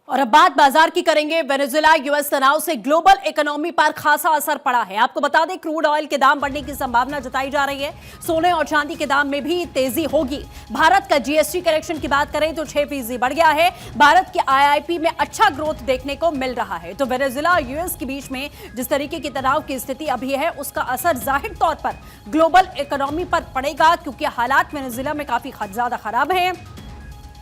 और अब बात बाजार की करेंगे। वेनेजुएला यूएस तनाव से ग्लोबल इकोनॉमी पर खासा असर पड़ा है। आपको बता दें, क्रूड ऑयल के दाम बढ़ने की संभावना जताई जा रही है। सोने और चांदी के दाम में भी तेजी होगी। भारत का जीएसटी करेक्शन की बात करें तो 6% बढ़ गया है। भारत के आईआईपी में अच्छा ग्रोथ देखने को मिल रहा है। तो वेनेजुएला और यूएस के बीच में जिस तरीके की तनाव की स्थिति अभी है, उसका असर जाहिर तौर पर ग्लोबल इकोनॉमी पर पड़ेगा, क्योंकि हालात वेनेजुएला में काफी ज्यादा खराब है।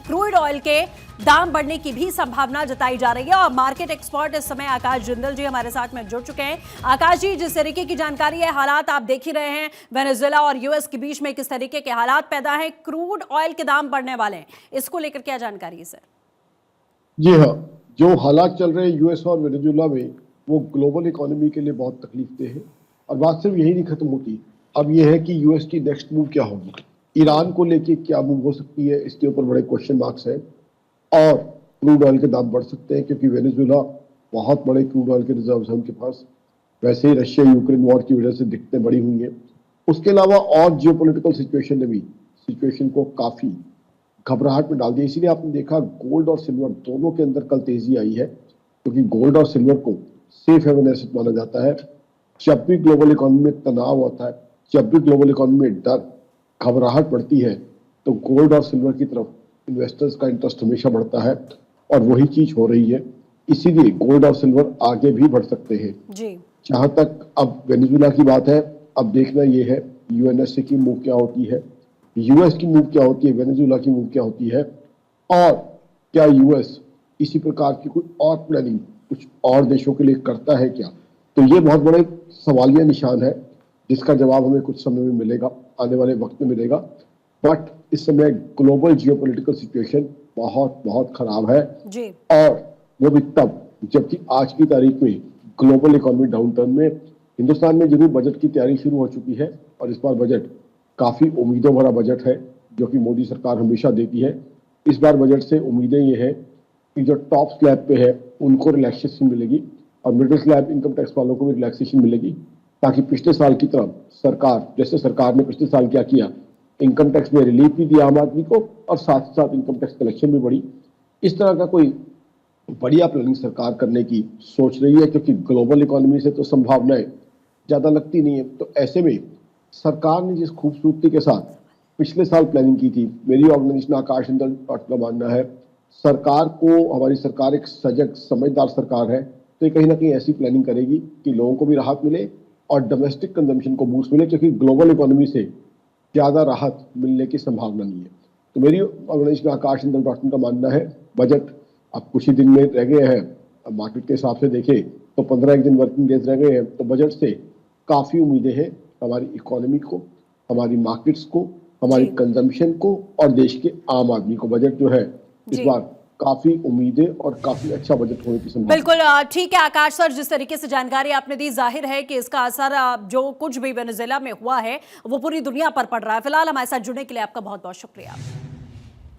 क्रूड ऑयल के दाम बढ़ने की भी संभावना जताई जा रही है। और मार्केट एक्सपर्ट इस समय आकाश जिंदल जी हमारे साथ में जुड़ चुके हैं। आकाश जी, जिस तरीके की जानकारी है, हालात आप देख ही रहे हैं, वेनेजुएला और यूएस के बीच में किस तरीके के हालात पैदा हैं, क्रूड ऑयल के दाम बढ़ने वाले हैं, इसको लेकर क्या जानकारी है सर? जी हाँ, जो हालात चल रहे हैं यूएस और वेनेजुएला में, वो ग्लोबल इकोनॉमी के लिए बहुत तकलीफदेह है। और बात सिर्फ यही नहीं खत्म होती, अब यह है कि यूएस की नेक्स्ट मूव क्या होगी, ईरान को लेके क्या मूव हो सकती है, इसके ऊपर बड़े क्वेश्चन मार्क्स हैं। और क्रूड ऑयल के दाम बढ़ सकते हैं, क्योंकि वेनेजुएला बहुत बड़े क्रूड ऑयल के रिजर्व्स हैं उनके पास। वैसे ही रशिया यूक्रेन वॉर की वजह से दिक्कतें बढ़ी हुई हैं। उसके अलावा और जियोपॉलिटिकल सिचुएशन ने भी सिचुएशन को काफी घबराहट में डाल दिया। इसीलिए आपने देखा गोल्ड और सिल्वर दोनों के अंदर कल तेजी आई है, क्योंकि गोल्ड और सिल्वर को सेफ हेवन एसेट माना जाता है। जब भी ग्लोबल इकोनॉमी में तनाव होता है, जब भी ग्लोबल इकोनॉमी में डर, घबराहट बढ़ती है, तो गोल्ड और सिल्वर की तरफ इन्वेस्टर्स का इंटरेस्ट हमेशा बढ़ता है। और वही चीज हो रही है। इसीलिए गोल्ड और सिल्वर आगे भी बढ़ सकते हैं जी। जहां तक अब वेनेजुएला की बात है, अब देखना यह है यूएनएसए की मूव क्या होती है, यूएस की मूव क्या होती है, वेनेजुएला की मूव क्या होती है, और क्या यूएस इसी प्रकार की कोई और प्लानिंग कुछ और देशों के लिए करता है क्या। तो ये बहुत बड़े सवालिया निशान है, जिसका जवाब हमें कुछ समय में मिलेगा, आने वाले वक्त में मिलेगा। बट इस समय ग्लोबल जियोपॉलिटिकल सिचुएशन बहुत बहुत खराब है जी। और वो भी तब जबकि आज की तारीख में ग्लोबल इकोनॉमी डाउनटर्न में हिंदुस्तान में जरूर बजट की तैयारी शुरू हो चुकी है। और इस बार बजट काफी उम्मीदों भरा बजट है, जो कि मोदी सरकार हमेशा देती है। इस बार बजट से उम्मीदें ये है कि जो टॉप स्लैब पे है उनको रिलैक्सेशन मिलेगी, और मिडिल स्लैब इनकम टैक्स वालों को भी रिलैक्सेशन मिलेगी, ताकि पिछले साल की तरह सरकार, जैसे सरकार ने पिछले साल क्या किया, इनकम टैक्स में रिलीफ भी दिया आम आदमी को और साथ साथ इनकम टैक्स कलेक्शन भी बढ़ी। इस तरह का कोई बढ़िया प्लानिंग सरकार करने की सोच रही है, क्योंकि ग्लोबल इकोनॉमी से तो संभावनाएं ज्यादा लगती नहीं है। तो ऐसे में सरकार ने जिस खूबसूरती के साथ पिछले साल प्लानिंग की थी, मेरी ऑर्गेनाइजेशन आकाश जिंदल का मानना है, सरकार को, हमारी सरकार एक सजग समझदार सरकार है, तो ये कहीं ना कहीं ऐसी प्लानिंग करेगी कि लोगों को भी राहत मिले और डोमेस्टिक कंजम्पशन को बूस्ट मिले, क्योंकि ग्लोबल इकोनॉमी से ज्यादा राहत मिलने की संभावना नहीं है। तो मेरी ऑर्गेनाइजेशन आकाश जिंदल का मानना है, बजट अब कुछ ही दिन में रह गए हैं, अब मार्केट के हिसाब से देखें तो 15 दिन वर्किंग डेज रह गए हैं, तो बजट से काफी उम्मीदें हैं हमारी इकोनॉमी को, हमारी मार्केट्स को, हमारी कंजम्पशन को और देश के आम आदमी को। बजट जो है इस बार काफी उम्मीदें और काफी अच्छा बजट होने की संभावना। बिल्कुल ठीक है आकाश सर, जिस तरीके से जानकारी आपने दी, जाहिर है कि इसका असर जो कुछ भी वेनेजुएला में हुआ है वो पूरी दुनिया पर पड़ रहा है। फिलहाल हमारे साथ जुड़ने के लिए आपका बहुत बहुत शुक्रिया।